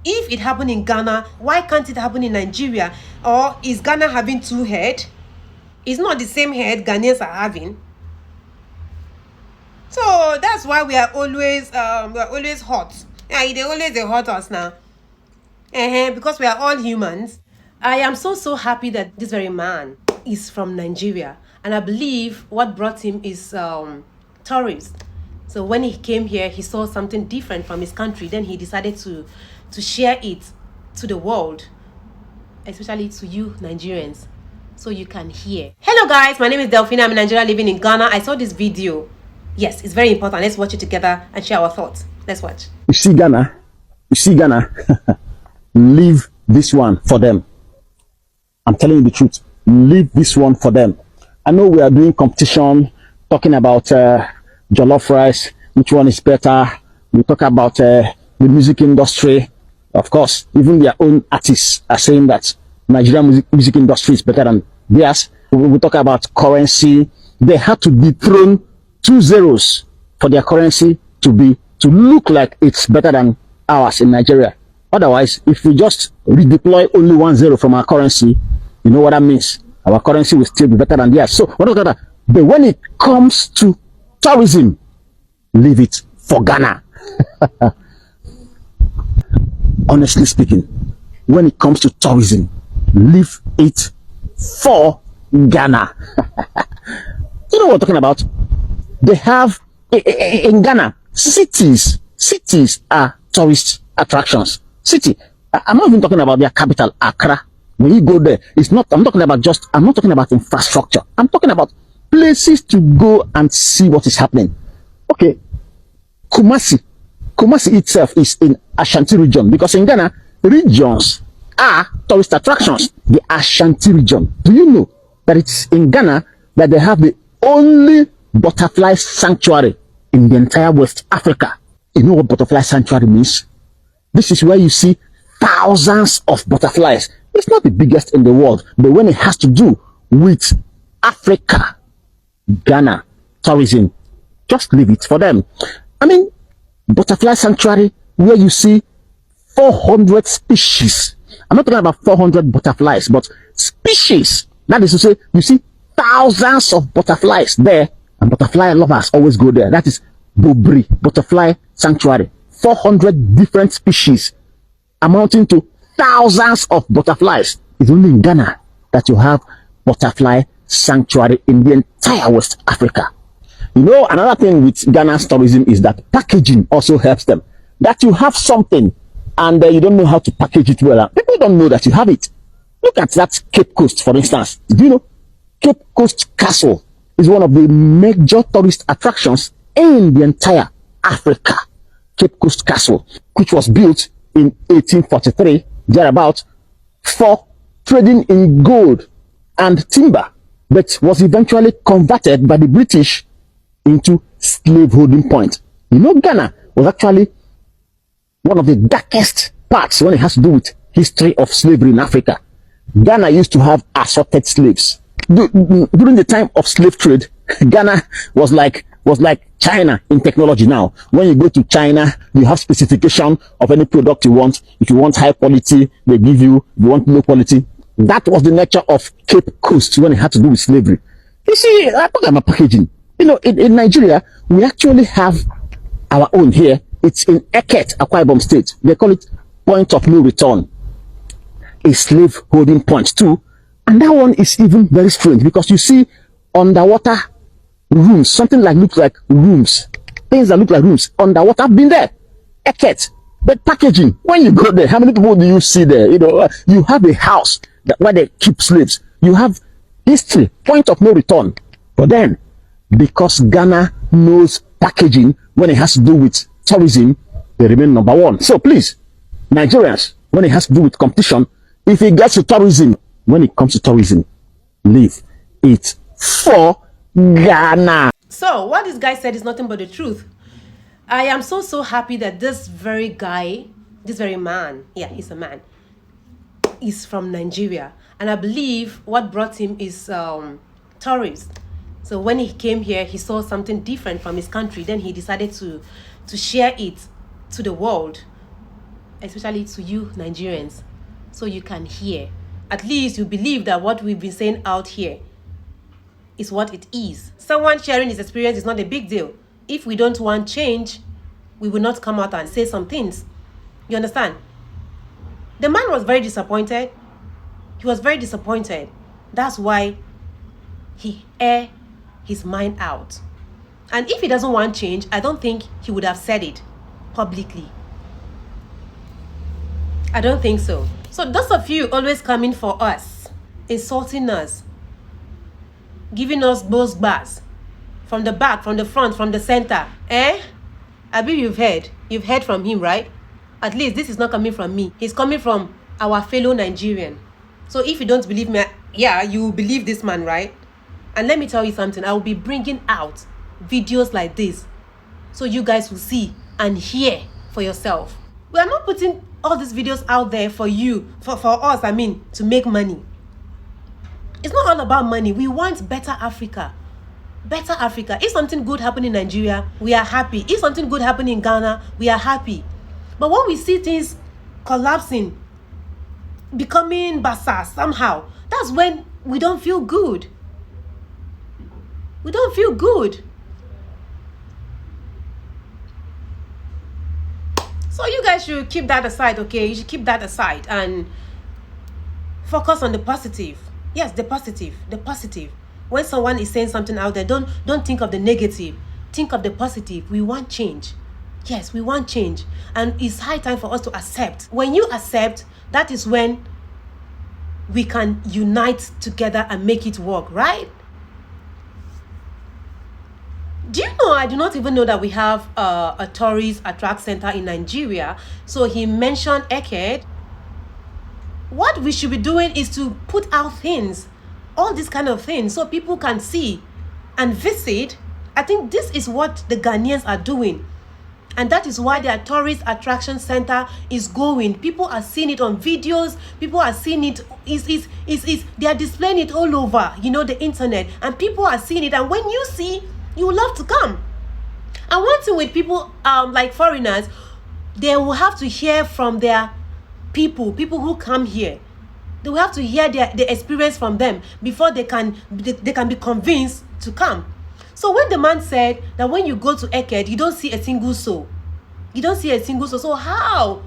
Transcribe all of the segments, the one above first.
If it happened in Ghana, why can't it happen in Nigeria? Or is Ghana having two heads? It's not the same head Ghanaians are having. So that's why we are always hot. Yeah, they always hot us now. Because we are all humans. I am so happy that this very man is from Nigeria, and I believe what brought him is tourists. So when he came here, he saw something different from his country. Then he decided to share it to the world, especially to you Nigerians, so you can hear. Hello guys, my name is Delphine. I'm in Nigeria living in Ghana. I saw this video. Yes, it's very important. Let's watch it together and share our thoughts. Let's watch. You see Ghana, leave this one for them. I'm telling you the truth. Leave this one for them. I know we are doing competition, talking about jollof rice, which one is better. We talk about the music industry. Of course, even their own artists are saying that Nigerian music industry is better than theirs. We talk about currency. They had to dethrone 2 zeros for their currency to look like it's better than ours in Nigeria. Otherwise, if we just redeploy only 1 zero from our currency, you know what that means. Our currency will still be better than theirs. So, what about that? But when it comes to tourism, leave it for Ghana. Honestly speaking, when it comes to tourism, leave it for Ghana. You know what I'm talking about? They have, in Ghana, cities are tourist attractions. I'm not even talking about their capital, Accra. When you go there, I'm not talking about infrastructure. I'm talking about places to go and see what is happening. Okay, Kumasi itself is in Ashanti region, because in Ghana, regions are tourist attractions. The Ashanti region. Do you know that it's in Ghana that they have the only butterfly sanctuary in the entire West Africa? You know what butterfly sanctuary means? This is where you see thousands of butterflies. It's not the biggest in the world, but when it has to do with Africa, Ghana, tourism, just leave it for them. I mean, butterfly sanctuary where you see 400 species. I'm not talking about 400 butterflies, but species. That is to say, you see thousands of butterflies there, and butterfly lovers always go there. That is Bobri Butterfly Sanctuary. 400 different species amounting to thousands of butterflies. It's only in Ghana that you have butterfly sanctuary in the entire West Africa. You know, another thing with Ghana's tourism is that packaging also helps them. That you have something and you don't know how to package it well. People don't know that you have it. Look at that Cape Coast, for instance. Did you know Cape Coast Castle is one of the major tourist attractions in the entire Africa? Cape Coast Castle, which was built in 1843, thereabout, for trading in gold and timber, but was eventually converted by the British into slaveholding point. You know, Ghana was actually one of the darkest parts when it has to do with history of slavery in Africa. Ghana used to have assorted slaves. During the time of slave trade, Ghana was like China in technology now. When you go to China, you have specification of any product you want. If you want high quality, they give you. If you want low quality. That was the nature of Cape Coast when it had to do with slavery. You see, I'm talking about packaging. You know, in Nigeria, we actually have our own here. It's in Eket, Akwa Ibom State. They call it point of no return. A slave holding point too. And that one is even very strange because you see underwater rooms, something like looks like rooms, things that look like rooms underwater. I've been there, Eket. But packaging, when you go there, how many people do you see there? You know, you have a house where they keep slaves. You have history, point of no return. But then, because Ghana knows packaging when it has to do with tourism, they remain number one. So please, Nigerians, when it has to do with competition, if it gets to tourism, when it comes to tourism, leave it for Ghana. So what this guy said is nothing but the truth. I am so happy that this very guy, this very man, yeah, he's a man, is from Nigeria. And I believe what brought him is tourists. So when he came here, he saw something different from his country. Then he decided to share it to the world, especially to you Nigerians, so you can hear. At least you believe that what we've been saying out here is what it is. Someone sharing his experience is not a big deal. If we don't want change, we will not come out and say some things. You understand? The man was very disappointed. He was very disappointed. That's why he aired his mind out. And if he doesn't want change, I don't think he would have said it publicly. I don't think so. So those of you always coming for us, insulting us, giving us both bars, from the back, from the front, from the center, I believe you've heard from him, right? At least this is not coming from me. He's coming from our fellow Nigerian. So if you don't believe me, yeah, you believe this man, right? And let me tell you something, I will be bringing out videos like this so you guys will see and hear for yourself. We are not putting all these videos out there for you, for us, I mean, to make money. It's not all about money. We want better Africa. Better Africa. If something good happen in Nigeria, we are happy. If something good happen in Ghana, we are happy. But when we see things collapsing, becoming bazaar somehow, that's when we don't feel good. We don't feel good. So you guys should keep that aside, okay? You should keep that aside and focus on the positive. Yes, the positive. The positive. When someone is saying something out there, don't think of the negative. Think of the positive. We want change. Yes, we want change. And it's high time for us to accept. When you accept, that is when we can unite together and make it work, right? Do you know, I do not even know that we have a tourist attract center in Nigeria. So he mentioned Eket. What we should be doing is to put out things, all these kind of things, so people can see and visit. I think this is what the Ghanaians are doing. And that is why their tourist attraction center is going. People are seeing it on videos. People are seeing it. They are displaying it all over, the internet. And people are seeing it. And when you see, you will love to come. And one thing with people like foreigners, they will have to hear from their people who come here. They will have to hear the experience from them before they can be convinced to come. So when the man said that when you go to Eket, you don't see a single soul. You don't see a single soul. So how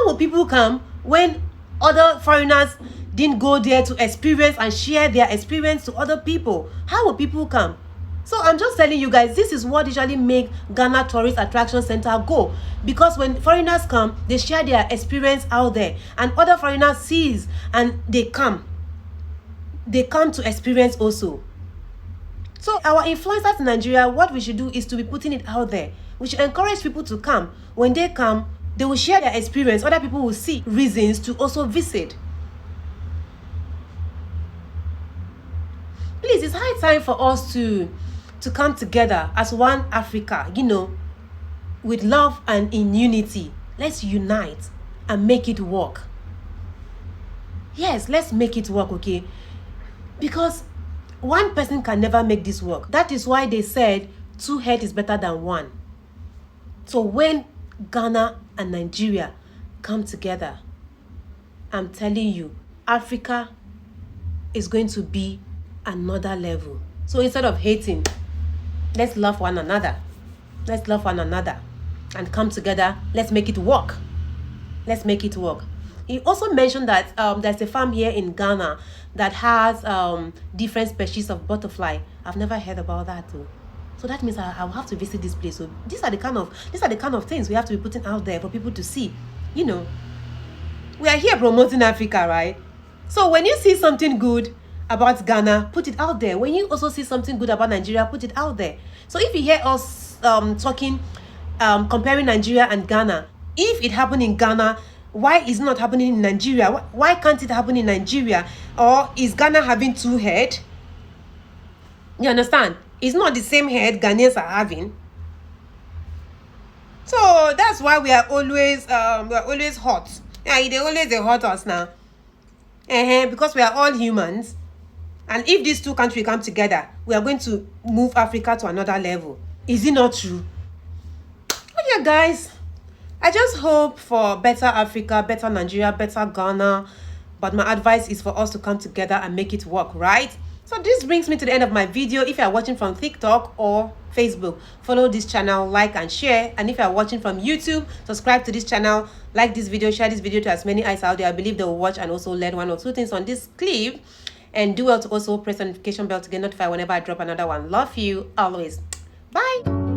will people come when other foreigners didn't go there to experience and share their experience to other people? How will people come? So I'm just telling you guys, this is what usually make Ghana Tourist Attraction Center go. Because when foreigners come, they share their experience out there. And other foreigners sees and they come. They come to experience also. So our influencers in Nigeria, what we should do is to be putting it out there. We should encourage people to come. When they come, they will share their experience. Other people will see reasons to also visit. Please, it's high time for us to come together as one Africa, with love and in unity. Let's unite and make it work. Yes, let's make it work, okay? Because one person can never make this work. That is why they said 2 heads is better than 1. So when Ghana and Nigeria come together, I'm telling you, Africa is going to be another level. So instead of hating, let's love one another. Let's love one another and come together. Let's make it work. Let's make it work. He also mentioned that there's a farm here in Ghana that has different species of butterfly. I've never heard about that too. So that means I'll have to visit this place. So these are the kind of things we have to be putting out there for people to see. We are here promoting Africa, right? So when you see something good about Ghana, put it out there. When you also see something good about Nigeria, put it out there. So if you hear us talking, comparing Nigeria and Ghana, if it happened in Ghana, why is it not happening in Nigeria? Why can't it happen in Nigeria? Or is Ghana having 2 heads? You understand? It's not the same head Ghanaians are having. So that's why we are always hot. Yeah, they always hot us now. Because we are all humans. And if these 2 countries come together, we are going to move Africa to another level. Is it not true? Oh yeah, guys. I just hope for better Africa, better Nigeria, better Ghana. But my advice is for us to come together and make it work, right? So this brings me to the end of my video. If you are watching from TikTok or Facebook, follow this channel, like and share. And if you are watching from YouTube, subscribe to this channel, like this video, share this video to as many eyes out there. I believe they will watch and also learn one or two things on this clip. And do well to also press the notification bell to get notified whenever I drop another one. Love you always. Bye.